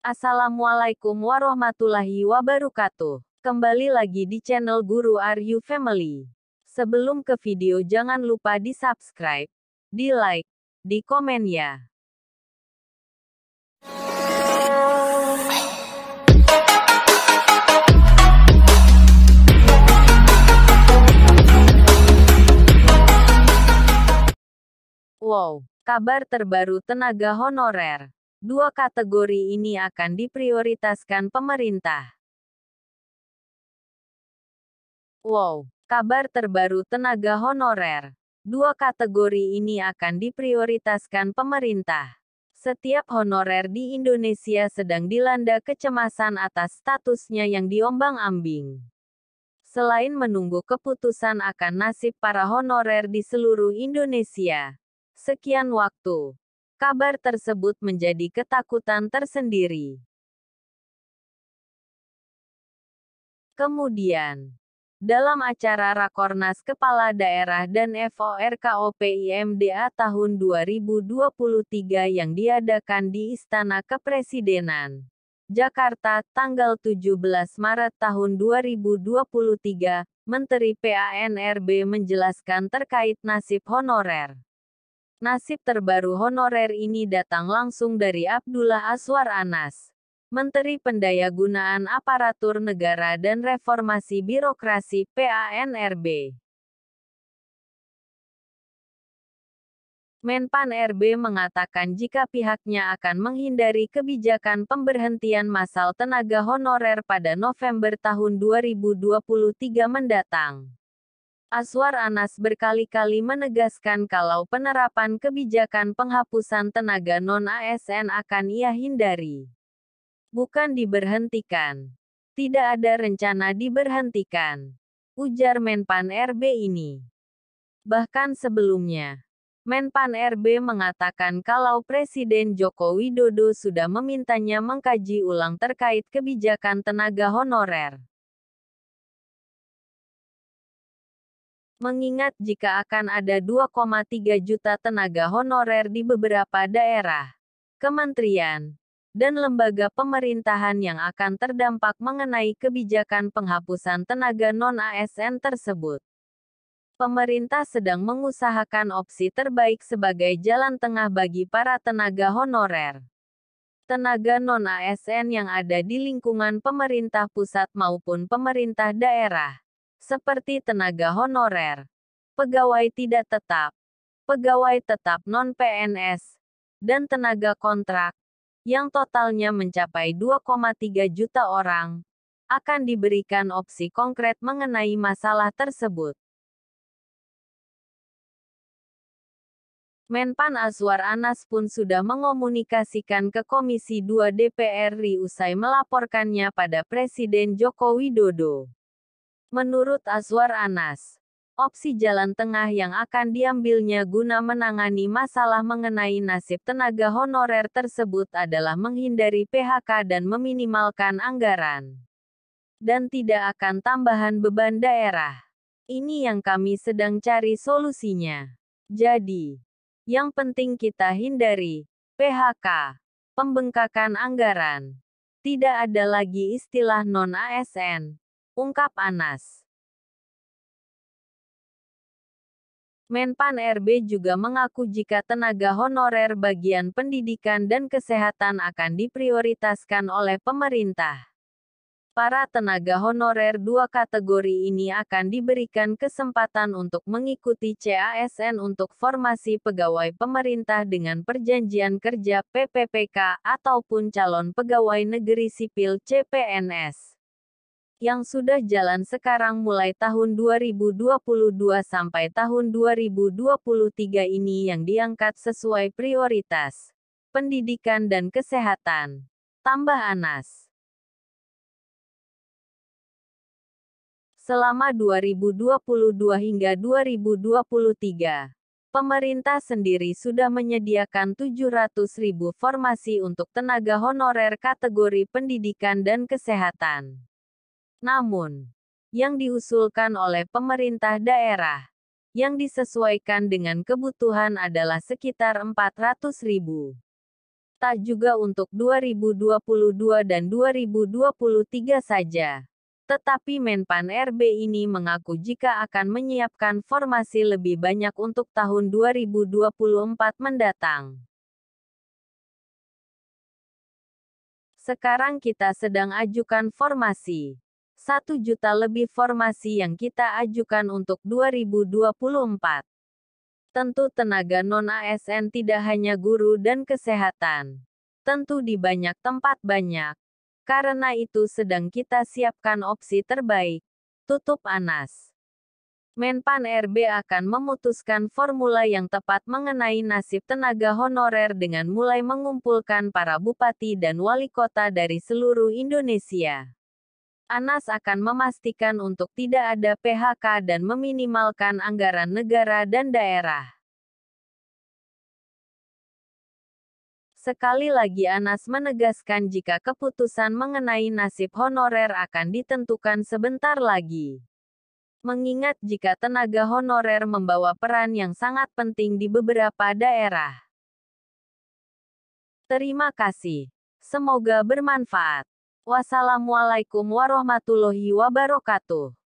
Assalamualaikum warahmatullahi wabarakatuh. Kembali lagi di channel Guru Are You Family. Sebelum ke video jangan lupa di subscribe, di like, di komen ya. Wow, kabar terbaru tenaga honorer. Dua kategori ini akan diprioritaskan pemerintah. Wow, kabar terbaru tenaga honorer. Dua kategori ini akan diprioritaskan pemerintah. Setiap honorer di Indonesia sedang dilanda kecemasan atas statusnya yang diombang-ambing. Selain menunggu keputusan akan nasib para honorer di seluruh Indonesia, sekian waktu, kabar tersebut menjadi ketakutan tersendiri. Kemudian, dalam acara Rakornas Kepala Daerah dan FORKOPIMDA tahun 2023 yang diadakan di Istana Kepresidenan, Jakarta, tanggal 17 Maret tahun 2023, Menteri PANRB menjelaskan terkait nasib honorer. Nasib terbaru honorer ini datang langsung dari Abdullah Azwar Anas, Menteri Pendayagunaan Aparatur Negara dan Reformasi Birokrasi PANRB. Menpan RB mengatakan jika pihaknya akan menghindari kebijakan pemberhentian massal tenaga honorer pada November tahun 2023 mendatang. Azwar Anas berkali-kali menegaskan kalau penerapan kebijakan penghapusan tenaga non-ASN akan ia hindari. Bukan diberhentikan. Tidak ada rencana diberhentikan, ujar Menpan RB ini. Bahkan sebelumnya, Menpan RB mengatakan kalau Presiden Joko Widodo sudah memintanya mengkaji ulang terkait kebijakan tenaga honorer. Mengingat jika akan ada 2,3 juta tenaga honorer di beberapa daerah, kementerian, dan lembaga pemerintahan yang akan terdampak mengenai kebijakan penghapusan tenaga non-ASN tersebut. Pemerintah sedang mengusahakan opsi terbaik sebagai jalan tengah bagi para tenaga honorer. Tenaga non-ASN yang ada di lingkungan pemerintah pusat maupun pemerintah daerah, seperti tenaga honorer, pegawai tidak tetap, pegawai tetap non-PNS, dan tenaga kontrak, yang totalnya mencapai 2,3 juta orang, akan diberikan opsi konkret mengenai masalah tersebut. Menpan Azwar Anas pun sudah mengomunikasikan ke Komisi 2 DPR RI usai melaporkannya pada Presiden Joko Widodo. Menurut Azwar Anas, opsi jalan tengah yang akan diambilnya guna menangani masalah mengenai nasib tenaga honorer tersebut adalah menghindari PHK dan meminimalkan anggaran. Dan tidak akan tambahan beban daerah. Ini yang kami sedang cari solusinya. Jadi, yang penting kita hindari PHK, pembengkakan anggaran. Tidak ada lagi istilah non-ASN, ungkap Anas. Menpan RB juga mengaku jika tenaga honorer bagian pendidikan dan kesehatan akan diprioritaskan oleh pemerintah. Para tenaga honorer dua kategori ini akan diberikan kesempatan untuk mengikuti CASN untuk formasi pegawai pemerintah dengan perjanjian kerja PPPK ataupun calon pegawai negeri sipil CPNS. Yang sudah jalan sekarang mulai tahun 2022 sampai tahun 2023 ini yang diangkat sesuai prioritas pendidikan dan kesehatan, tambah Anas. Selama 2022 hingga 2023, pemerintah sendiri sudah menyediakan 700.000 formasi untuk tenaga honorer kategori pendidikan dan kesehatan. Namun, yang diusulkan oleh pemerintah daerah, yang disesuaikan dengan kebutuhan adalah sekitar 400.000. Tak juga untuk 2022 dan 2023 saja. Tetapi Menpan RB ini mengaku jika akan menyiapkan formasi lebih banyak untuk tahun 2024 mendatang. Sekarang kita sedang ajukan formasi. 1 juta lebih formasi yang kita ajukan untuk 2024. Tentu tenaga non-ASN tidak hanya guru dan kesehatan. Tentu di banyak tempat banyak. Karena itu sedang kita siapkan opsi terbaik. Tutup Anas. Menpan RB akan memutuskan formula yang tepat mengenai nasib tenaga honorer dengan mulai mengumpulkan para bupati dan wali kota dari seluruh Indonesia. Anas akan memastikan untuk tidak ada PHK dan meminimalkan anggaran negara dan daerah. Sekali lagi Anas menegaskan jika keputusan mengenai nasib honorer akan ditentukan sebentar lagi. Mengingat jika tenaga honorer membawa peran yang sangat penting di beberapa daerah. Terima kasih. Semoga bermanfaat. Wassalamualaikum warahmatullahi wabarakatuh.